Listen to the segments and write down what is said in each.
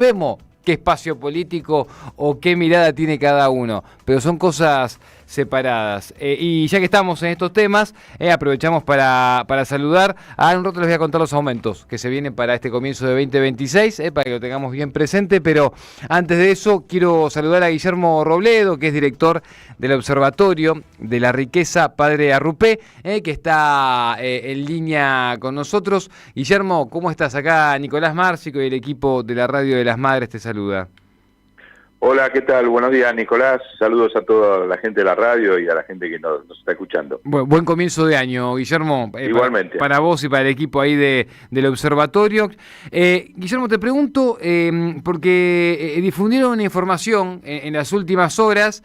vemos qué espacio político o qué mirada tiene cada uno, pero son cosas separadas. Y ya que estamos en estos temas, aprovechamos para saludar. Ahora en un rato les voy a contar los aumentos que se vienen para este comienzo de 2026, para que lo tengamos bien presente, pero antes de eso quiero saludar a Guillermo Robledo, que es director del Observatorio de la Riqueza Padre Arrupé, que está en línea con nosotros. Guillermo, ¿cómo estás? Acá Nicolás Márcico y el equipo de la Radio de las Madres te saluda. Hola, ¿qué tal? Buenos días, Nicolás. Saludos a toda la gente de la radio y a la gente que nos está escuchando. Buen comienzo de año, Guillermo. Igualmente. Para vos y para el equipo ahí del Observatorio. Guillermo, te pregunto, porque difundieron una información en las últimas horas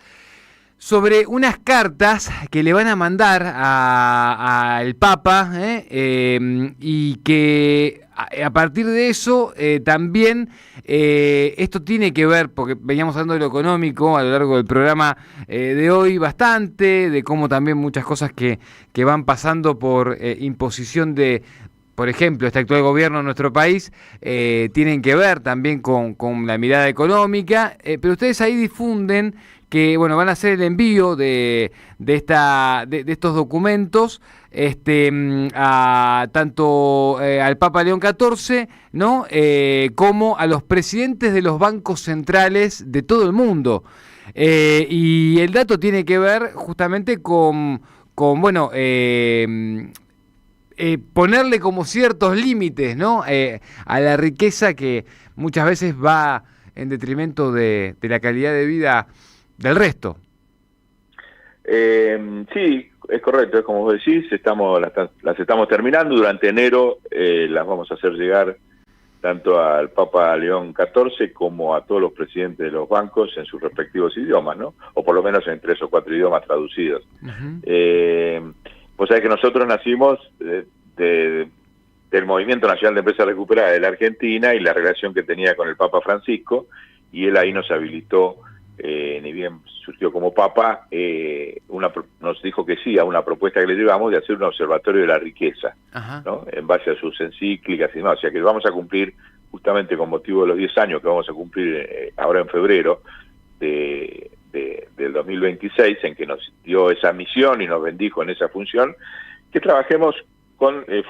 sobre unas cartas que le van a mandar al Papa, y que a partir de eso también esto tiene que ver, porque veníamos hablando de lo económico a lo largo del programa de hoy bastante, de cómo también muchas cosas que van pasando por imposición de, por ejemplo, este actual gobierno en nuestro país, tienen que ver también con la mirada económica, pero ustedes ahí difunden que van a hacer el envío de estos documentos a tanto al Papa León XIV, ¿no? Como a los presidentes de los bancos centrales de todo el mundo. Y el dato tiene que ver justamente con ponerle como ciertos límites, ¿no? A la riqueza que muchas veces va en detrimento de la calidad de vida del resto. Sí, es correcto, es como vos decís, las estamos terminando. Durante enero las vamos a hacer llegar tanto al Papa León XIV como a todos los presidentes de los bancos en sus respectivos idiomas, ¿no? O por lo menos en 3 o 4 idiomas traducidos. Uh-huh. Vos sabés que nosotros nacimos del Movimiento Nacional de Empresas Recuperadas de la Argentina y la relación que tenía con el Papa Francisco, y él ahí nos habilitó, ni bien surgió como Papa, nos dijo que sí a una propuesta que le llevamos de hacer un observatorio de la riqueza, ¿no? En base a sus encíclicas y demás. O sea que vamos a cumplir, justamente con motivo de los 10 años que vamos a cumplir ahora en febrero del 2026, en que nos dio esa misión y nos bendijo en esa función, que trabajemos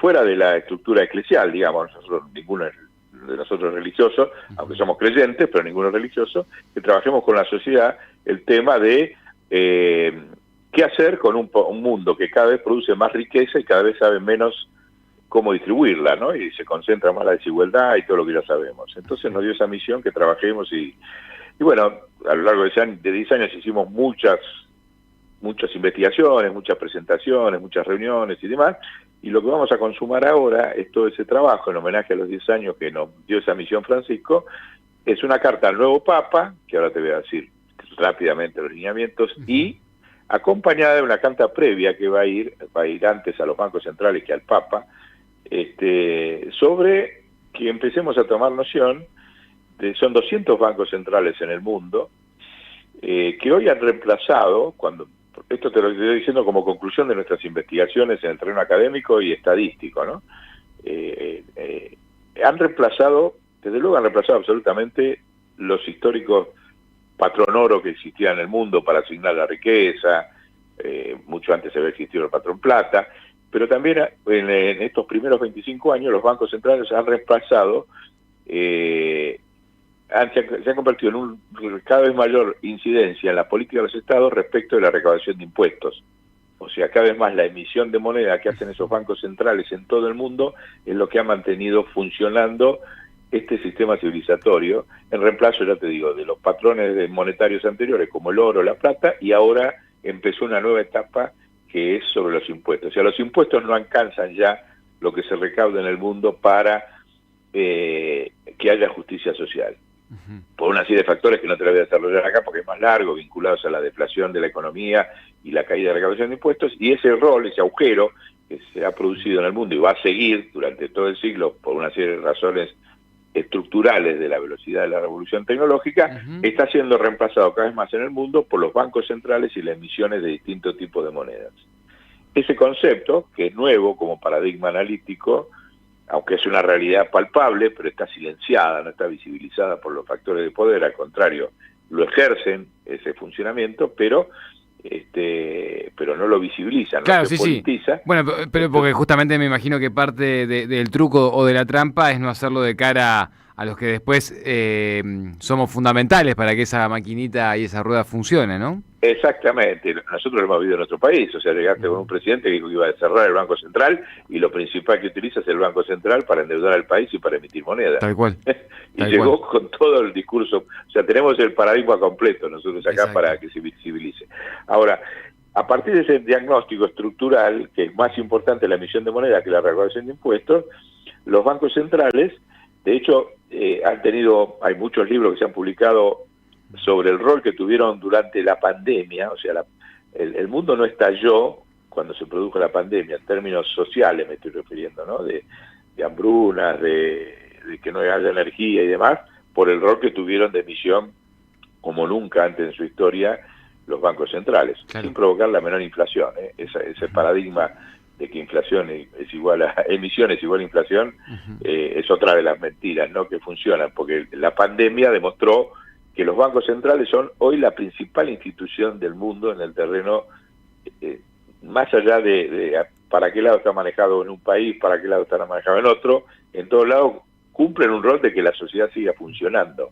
fuera de la estructura eclesial, digamos. Ninguno de nosotros religioso, aunque somos creyentes, pero ninguno religioso, que trabajemos con la sociedad el tema de qué hacer con un mundo que cada vez produce más riqueza y cada vez sabe menos cómo distribuirla, ¿no? Y se concentra más la desigualdad y todo lo que ya sabemos. Entonces nos dio esa misión que trabajemos y bueno, a lo largo de 10 años hicimos muchas investigaciones, muchas presentaciones, muchas reuniones y demás, y lo que vamos a consumar ahora es todo ese trabajo en homenaje a los 10 años que nos dio esa misión Francisco. Es una carta al nuevo Papa, que ahora te voy a decir rápidamente los lineamientos, y acompañada de una carta previa que va a ir antes a los bancos centrales que al Papa, sobre que empecemos a tomar noción son 200 bancos centrales en el mundo, que hoy han reemplazado, esto te lo estoy diciendo como conclusión de nuestras investigaciones en el terreno académico y estadístico, ¿no? Desde luego han reemplazado absolutamente los históricos patrón oro que existían en el mundo para asignar la riqueza, mucho antes había existido el patrón plata, pero también en estos primeros 25 años los bancos centrales han reemplazado, se han convertido en un cada vez mayor incidencia en la política de los estados respecto de la recaudación de impuestos. O sea, cada vez más la emisión de moneda que hacen esos bancos centrales en todo el mundo es lo que ha mantenido funcionando este sistema civilizatorio, en reemplazo, ya te digo, de los patrones monetarios anteriores como el oro, la plata, y ahora empezó una nueva etapa que es sobre los impuestos. O sea, los impuestos no alcanzan ya lo que se recauda en el mundo para que haya justicia social. Por una serie de factores que no te la voy a desarrollar acá porque es más largo, vinculados a la deflación de la economía y la caída de la recaudación de impuestos, y ese agujero que se ha producido en el mundo y va a seguir durante todo el siglo por una serie de razones estructurales de la velocidad de la revolución tecnológica, está siendo reemplazado cada vez más en el mundo por los bancos centrales y las emisiones de distintos tipos de monedas. Ese concepto, que es nuevo como paradigma analítico, aunque es una realidad palpable, pero está silenciada, no está visibilizada por los factores de poder, al contrario, lo ejercen ese funcionamiento, pero no lo visibilizan, Claro, no se politiza. Sí. Bueno, pero porque justamente me imagino que parte del truco o de la trampa es no hacerlo de cara a los que después somos fundamentales para que esa maquinita y esa rueda funcione, ¿no? Exactamente, nosotros lo hemos vivido en nuestro país, o sea, llegaste con un presidente que dijo que iba a cerrar el Banco Central y lo principal que utiliza es el Banco Central para endeudar al país y para emitir moneda. Tal cual. Y llegó con todo el discurso, o sea, tenemos el paradigma completo nosotros acá. Exacto. Para que se visibilice. Ahora, a partir de ese diagnóstico estructural, que es más importante la emisión de moneda que la recaudación de impuestos, los bancos centrales, de hecho, hay muchos libros que se han publicado sobre el rol que tuvieron durante la pandemia, o sea, el mundo no estalló cuando se produjo la pandemia, en términos sociales me estoy refiriendo, ¿no? De hambrunas, de que no haya energía y demás, por el rol que tuvieron de emisión, como nunca antes en su historia, los bancos centrales, claro, sin provocar la menor inflación. Ese paradigma de que inflación es igual a emisión es igual a inflación, es otra de las mentiras, ¿no?, que funcionan, porque la pandemia demostró que los bancos centrales son hoy la principal institución del mundo en el terreno, más allá de para qué lado está manejado en un país, para qué lado está manejado en otro, en todos lados cumplen un rol de que la sociedad siga funcionando,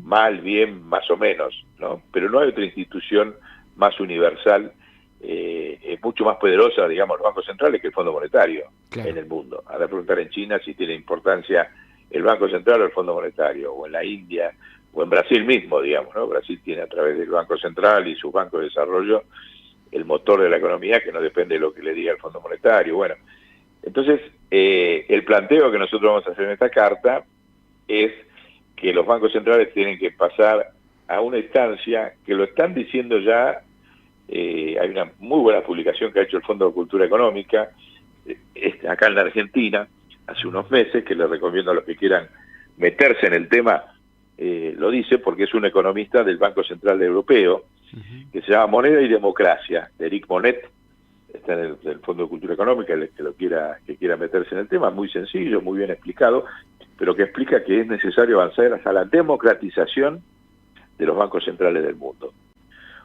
mal, bien, más o menos, ¿no? Pero no hay otra institución más universal, mucho más poderosa, digamos, los bancos centrales que el Fondo Monetario, claro, en el mundo. Ahora preguntar en China si tiene importancia el Banco Central o el Fondo Monetario, o en la India, o en Brasil mismo, digamos, ¿no? Brasil tiene a través del Banco Central y sus bancos de desarrollo el motor de la economía, que no depende de lo que le diga el Fondo Monetario. Bueno, entonces el planteo que nosotros vamos a hacer en esta carta es que los bancos centrales tienen que pasar a una instancia que lo están diciendo ya. Hay una muy buena publicación que ha hecho el Fondo de Cultura Económica acá en la Argentina hace unos meses, que les recomiendo a los que quieran meterse en el tema. Lo dice porque es un economista del Banco Central Europeo, que se llama Moneda y Democracia, de Eric Monet, está en el Fondo de Cultura Económica, el que quiera meterse en el tema, muy sencillo, muy bien explicado, pero que explica que es necesario avanzar hacia la democratización de los bancos centrales del mundo.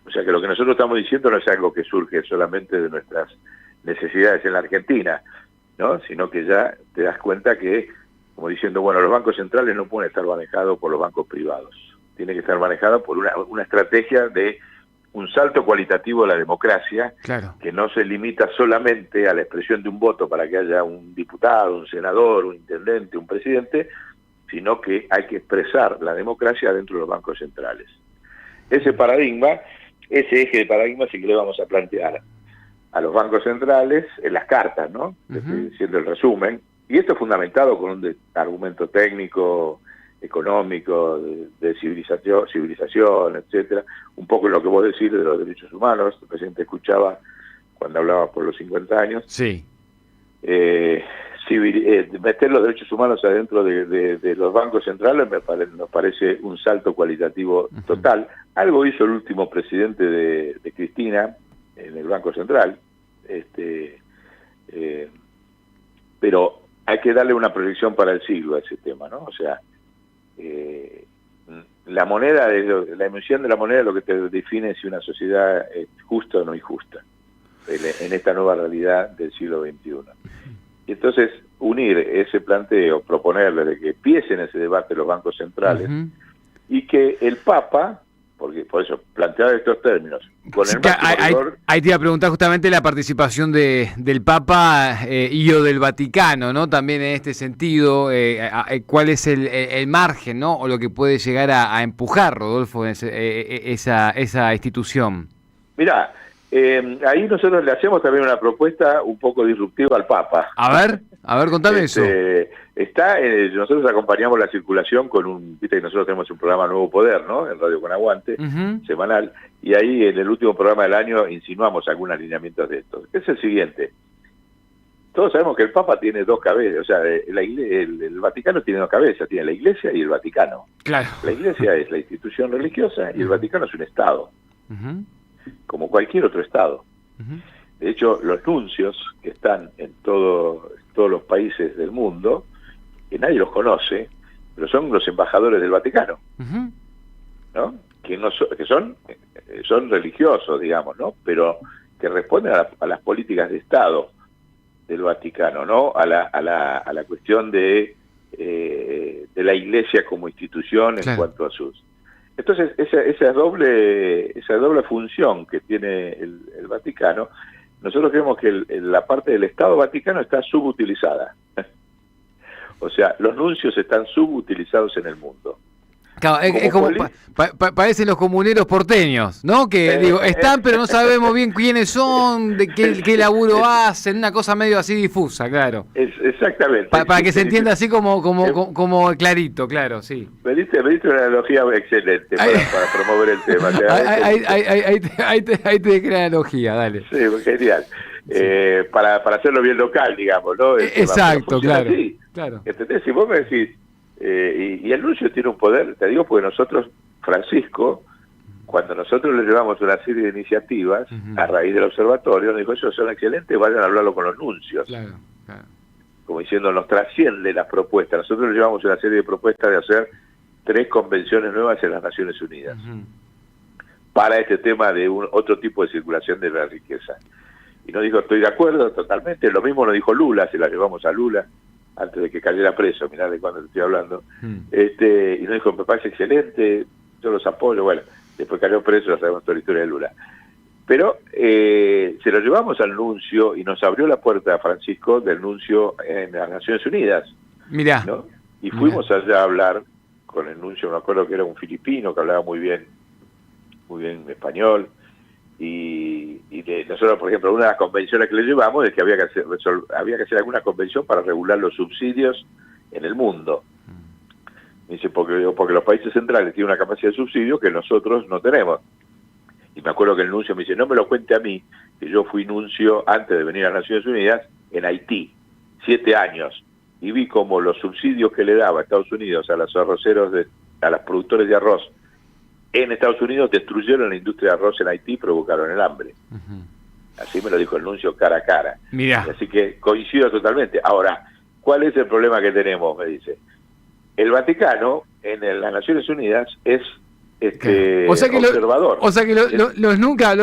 O sea que lo que nosotros estamos diciendo no es algo que surge solamente de nuestras necesidades en la Argentina, ¿no?, sino que ya te das cuenta que, como diciendo, bueno, los bancos centrales no pueden estar manejados por los bancos privados, tiene que estar manejado por una estrategia de un salto cualitativo de la democracia, claro, que no se limita solamente a la expresión de un voto para que haya un diputado, un senador, un intendente, un presidente, sino que hay que expresar la democracia dentro de los bancos centrales. Ese eje de paradigma sí que le vamos a plantear a los bancos centrales en las cartas, ¿no? Estoy diciendo el resumen, y esto es fundamentado con un argumento técnico, económico, de civilización, etcétera, un poco en lo que vos decís de los derechos humanos. El presidente escuchaba cuando hablaba por los 50 años. Sí. Meter los derechos humanos adentro de los bancos centrales nos parece un salto cualitativo total. Algo hizo el último presidente de Cristina en el Banco Central, pero hay que darle una proyección para el siglo a ese tema, ¿no? O sea, la moneda, la emisión de la moneda es lo que te define si una sociedad es justa o no injusta en esta nueva realidad del siglo XXI. Y entonces unir ese planteo, proponerle de que empiecen ese debate los bancos centrales y que el Papa, porque por eso plantear estos términos con el ahí te iba a preguntar justamente la participación del Papa y o del Vaticano, ¿no? También en este sentido, ¿cuál es el margen, ¿no?, o lo que puede llegar a empujar, Rodolfo, esa institución? Mirá, ahí nosotros le hacemos también una propuesta un poco disruptiva al Papa. A ver, contame eso. Nosotros acompañamos la circulación viste que nosotros tenemos un programa Nuevo Poder, ¿no?, en Radio Con Aguante, semanal, y ahí en el último programa del año insinuamos algunos alineamientos de estos. Es el siguiente: todos sabemos que el Papa tiene dos cabezas, o sea, el Vaticano tiene dos cabezas, tiene la Iglesia y el Vaticano. Claro. La Iglesia es la institución religiosa y el Vaticano es un Estado, como cualquier otro Estado. De hecho, los nuncios que están en todos los países del mundo, que nadie los conoce, pero son los embajadores del Vaticano, ¿no? Que son religiosos, digamos, ¿no? Pero que responden a las políticas de Estado del Vaticano, ¿no? A la cuestión de la Iglesia como institución en cuanto a sus... Entonces, esa doble función que tiene el Vaticano, nosotros creemos que la parte del Estado Vaticano está subutilizada. O sea, los nuncios están subutilizados en el mundo. Claro, es como parecen los comuneros porteños, ¿no? Que están, pero no sabemos bien quiénes son, de qué laburo hacen, una cosa medio así difusa, claro. Exactamente. Para que se entienda así como clarito, claro, sí. Me diste una analogía excelente para promover el tema. Ahí te dejé la analogía, dale. Sí, genial. Para hacerlo bien local, digamos, ¿no? Exacto, claro. Claro. ¿Entendés? Si vos me decís, y el nuncio tiene un poder, te digo, porque nosotros, Francisco, cuando nosotros le llevamos una serie de iniciativas a raíz del observatorio, nos dijo, esos son excelentes, vayan a hablarlo con los nuncios. Claro. Como diciendo, nos trasciende las propuestas. Nosotros le llevamos una serie de propuestas de hacer 3 convenciones nuevas en las Naciones Unidas para este tema de otro tipo de circulación de la riqueza. Y nos dijo, estoy de acuerdo totalmente. Lo mismo nos dijo Lula, se la llevamos a Lula antes de que cayera preso, mirá de cuándo te estoy hablando. Y nos dijo, me parece excelente, yo los apoyo. Bueno, después cayó preso, ya sabemos toda la historia de Lula. Pero se lo llevamos al nuncio y nos abrió la puerta a Francisco del nuncio en las Naciones Unidas. Mirá. ¿No? Y fuimos allá a hablar con el nuncio, me acuerdo que era un filipino que hablaba muy bien español. Y nosotros, por ejemplo, una de las convenciones que le llevamos es que había que hacer alguna convención para regular los subsidios en el mundo. Me dice, porque los países centrales tienen una capacidad de subsidio que nosotros no tenemos. Y me acuerdo que el nuncio me dice, no me lo cuente a mí, que yo fui nuncio antes de venir a las Naciones Unidas en Haití, 7 años, y vi como los subsidios que le daba Estados Unidos a los arroceros, a los productores de arroz en Estados Unidos, destruyeron la industria de arroz en Haití y provocaron el hambre. Así me lo dijo el nuncio cara a cara. Mirá. Así que coincido totalmente. Ahora, ¿cuál es el problema que tenemos? Me dice. El Vaticano, en las Naciones Unidas, es observador. Los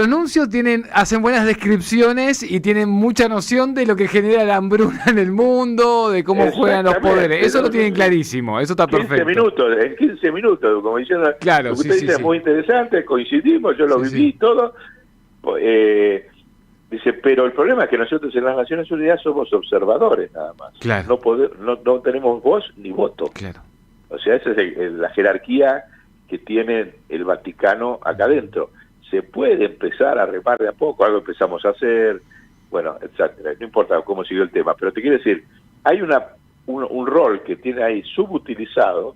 nuncios hacen buenas descripciones y tienen mucha noción de lo que genera la hambruna en el mundo, de cómo juegan los poderes. Eso lo tienen clarísimo, eso está perfecto. En 15 minutos, como diciendo, claro, lo que usted dice es muy interesante, coincidimos, yo lo viví todo. Dice, pero el problema es que nosotros en las Naciones Unidas somos observadores nada más. Claro. No tenemos voz ni voto. Claro. O sea, esa es la jerarquía que tiene el Vaticano acá adentro. Se puede empezar a remar de a poco, algo empezamos a hacer, bueno, etcétera. No importa cómo siguió el tema, pero te quiero decir, hay un rol que tiene ahí subutilizado,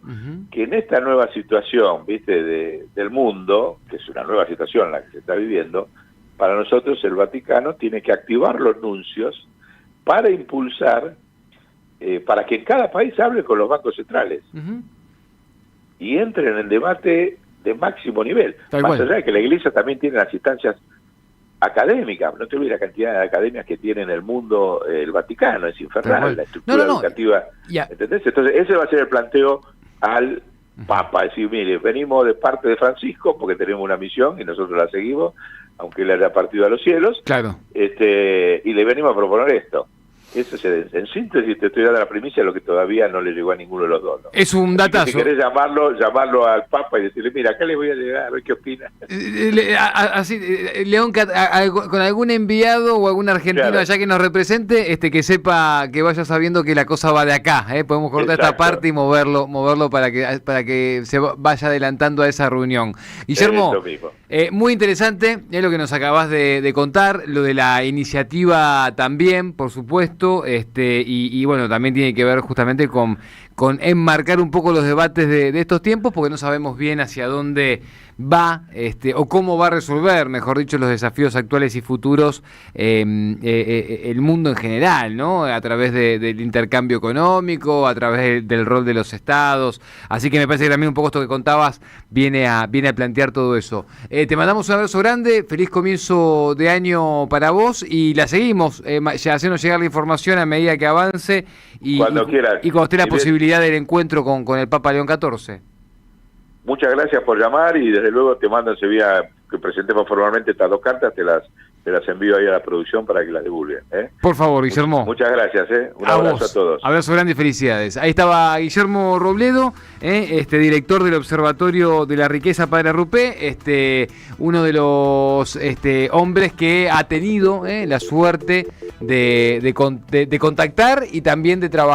que en esta nueva situación, viste, del mundo, que es una nueva situación en la que se está viviendo, para nosotros el Vaticano tiene que activar los nuncios para impulsar, para que en cada país hable con los bancos centrales. Y entre en el debate de máximo nivel. Más allá de que la Iglesia también tiene las instancias académicas. No te olvides la cantidad de academias que tiene en el mundo el Vaticano, es infernal, la estructura educativa. ¿Entendés? Entonces ese va a ser el planteo al Papa, decir, mire, venimos de parte de Francisco porque tenemos una misión y nosotros la seguimos, aunque él haya partido a los cielos, y le venimos a proponer esto. Eso es, en síntesis, te estoy dando la primicia, lo que todavía no le llegó a ninguno de los dos, ¿no? Es un datazo. Si querés llamarlo al Papa y decirle, mira, acá le voy a llegar, a ver qué opina. León, con algún enviado o algún argentino allá que nos represente, que sepa, que vaya sabiendo que la cosa va de acá, podemos cortar esta parte y moverlo para que se vaya adelantando a esa reunión. Guillermo, muy interesante, es lo que nos acabas de contar, lo de la iniciativa también, por supuesto, y bueno, también tiene que ver justamente con enmarcar un poco los debates de estos tiempos, porque no sabemos bien hacia dónde va o cómo va a resolver, mejor dicho, los desafíos actuales y futuros el mundo en general, ¿no? A través del intercambio económico, a través del rol de los estados. Así que me parece que también un poco esto que contabas viene a plantear todo eso. Te mandamos un abrazo grande, feliz comienzo de año para vos y la seguimos, ya hacernos llegar la información a medida que avance cuando quieras. Y cuando esté la posibilidad del encuentro con el Papa León XIV. Muchas gracias por llamar y desde luego te mando enseguida que presentemos formalmente estas 2 cartas, te las envío ahí a la producción para que las divulguen. Por favor, Guillermo. Muchas gracias. Un abrazo a todos. Abrazo grande y felicidades. Ahí estaba Guillermo Robledo, director del Observatorio de la Riqueza Padre Arrupé, uno de los hombres que ha tenido la suerte de contactar y también de trabajar